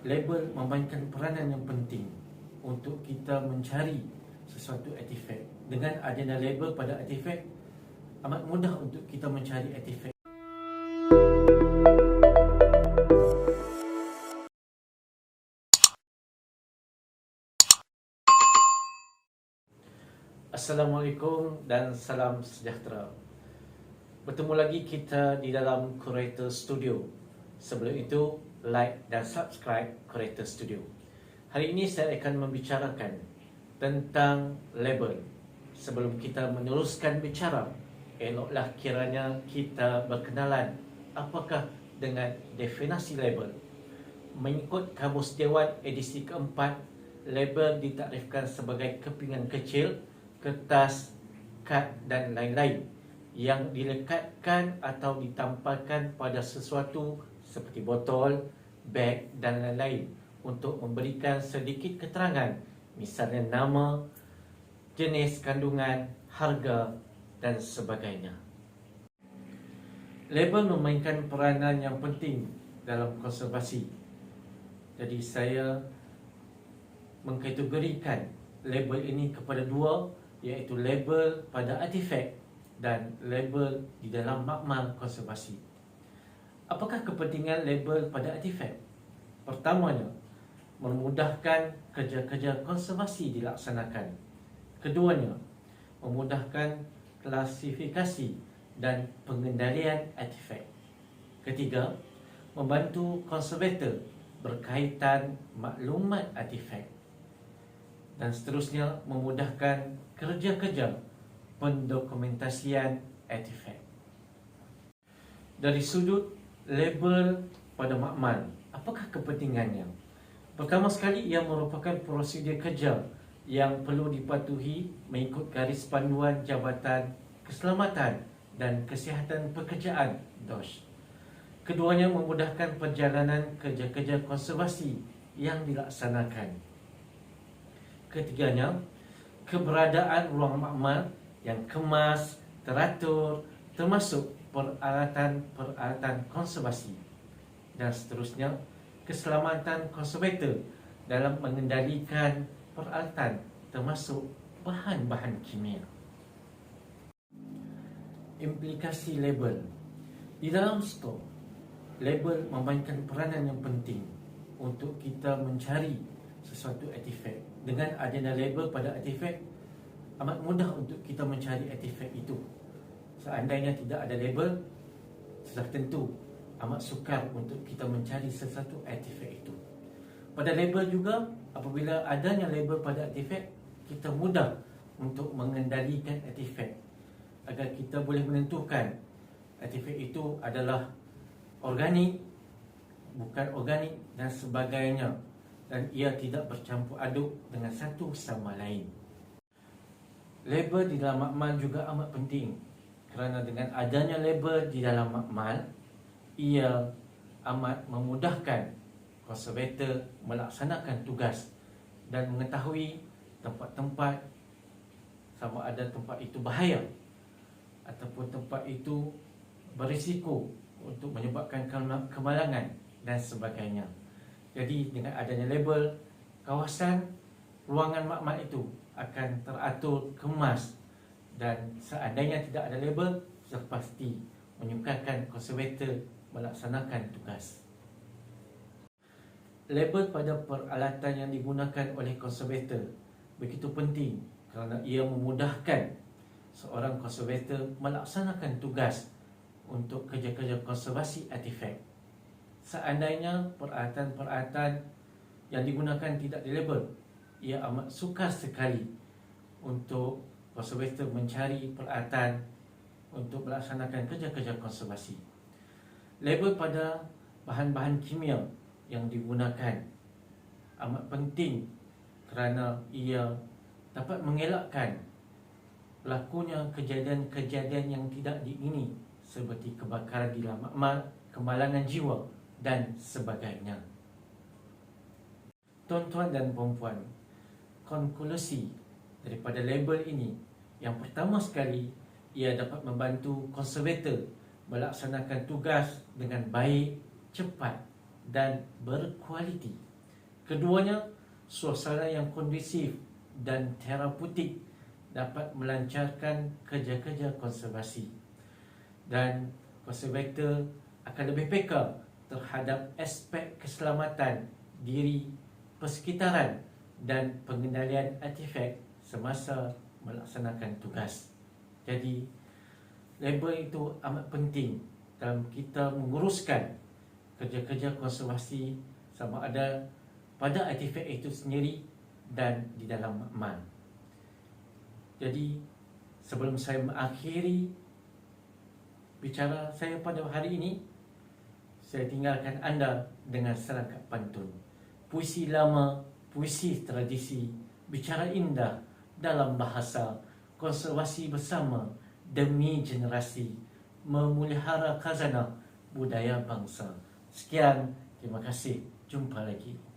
label memainkan peranan yang penting untuk kita mencari sesuatu artifak. Dengan adanya label pada artifak, amat mudah untuk kita mencari artifak. Assalamualaikum dan salam sejahtera. Bertemu lagi kita di dalam Curator Studio. Sebelum itu, like dan subscribe Curator Studio. Hari ini saya akan membicarakan tentang label. Sebelum kita meneruskan bicara, eloklah kiranya kita berkenalan apakah dengan definisi label. Mengikut Kamus Dewan edisi keempat, label ditakrifkan sebagai kepingan kecil, kertas, kad dan lain-lain yang dilekatkan atau ditampalkan pada sesuatu seperti botol, beg dan lain-lain untuk memberikan sedikit keterangan, misalnya nama, jenis kandungan, harga dan sebagainya. Label memainkan peranan yang penting dalam konservasi. Jadi saya mengkategorikan label ini kepada dua, iaitu label pada artifak dan label di dalam makmal konservasi. Apakah kepentingan label pada artifak? Pertamanya, memudahkan kerja-kerja konservasi dilaksanakan. Keduanya, memudahkan klasifikasi dan pengendalian artifak. Ketiga, membantu konservator berkaitan maklumat artifak. Dan seterusnya, memudahkan kerja-kerja pendokumentasian artifak. Dari sudut label pada makmal, apakah kepentingannya? Pertama sekali, ia merupakan prosedur kerja yang perlu dipatuhi mengikut garis panduan Jabatan Keselamatan dan Kesihatan Pekerjaan (DOSH). Keduanya memudahkan perjalanan kerja-kerja konservasi yang dilaksanakan. Ketiganya, keberadaan ruang makmal yang kemas, teratur, termasuk peralatan-peralatan konservasi. Dan seterusnya, keselamatan konservator dalam mengendalikan peralatan termasuk bahan-bahan kimia. Implikasi label. Di dalam stor, label memainkan peranan yang penting untuk kita mencari sesuatu artifak. Dengan adanya label pada artifak, amat mudah untuk kita mencari artifak itu. Seandainya tidak ada label, sudah tentu amat sukar untuk kita mencari sesuatu artifak itu. Pada label juga, apabila adanya label pada artifak, kita mudah untuk mengendalikan artifak agar kita boleh menentukan artifak itu adalah organik, bukan organik dan sebagainya, dan ia tidak bercampur aduk dengan satu sama lain. Label di dalam makmal juga amat penting kerana dengan adanya label di dalam makmal, ia amat memudahkan konservator melaksanakan tugas dan mengetahui tempat-tempat, sama ada tempat itu bahaya ataupun tempat itu berisiko untuk menyebabkan kemalangan dan sebagainya. Jadi dengan adanya label, kawasan ruangan makmal itu akan teratur, kemas, dan seandainya tidak ada label, sudah pasti menyukarkan konservator melaksanakan tugas. Label pada peralatan yang digunakan oleh konservator begitu penting kerana ia memudahkan seorang konservator melaksanakan tugas untuk kerja-kerja konservasi artifak. Seandainya peralatan-peralatan yang digunakan tidak dilabel, ia amat sukar sekali untuk konservator mencari peralatan untuk melaksanakan kerja-kerja konservasi. Label pada bahan-bahan kimia yang digunakan amat penting kerana ia dapat mengelakkan berlakunya kejadian-kejadian yang tidak diingini seperti kebakaran di dalam makmal, kemalangan jiwa dan sebagainya. Tuan-tuan dan puan-puan, konklusi daripada label ini, yang pertama sekali, ia dapat membantu konservator melaksanakan tugas dengan baik, cepat dan berkualiti. Keduanya, suasana yang kondusif dan terapeutik dapat melancarkan kerja-kerja konservasi, dan konservator akan lebih peka terhadap aspek keselamatan diri, persekitaran dan pengendalian artifak semasa melaksanakan tugas. Jadi, label itu amat penting dalam kita menguruskan kerja-kerja konservasi, sama ada pada artifak itu sendiri dan di dalam makmal. Jadi, sebelum saya mengakhiri bicara saya pada hari ini, saya tinggalkan anda dengan serangkap pantun. Puisi lama, puisi tradisi, bicara indah dalam bahasa, konservasi bersama demi generasi, memelihara khazanah budaya bangsa. Sekian, terima kasih. Jumpa lagi.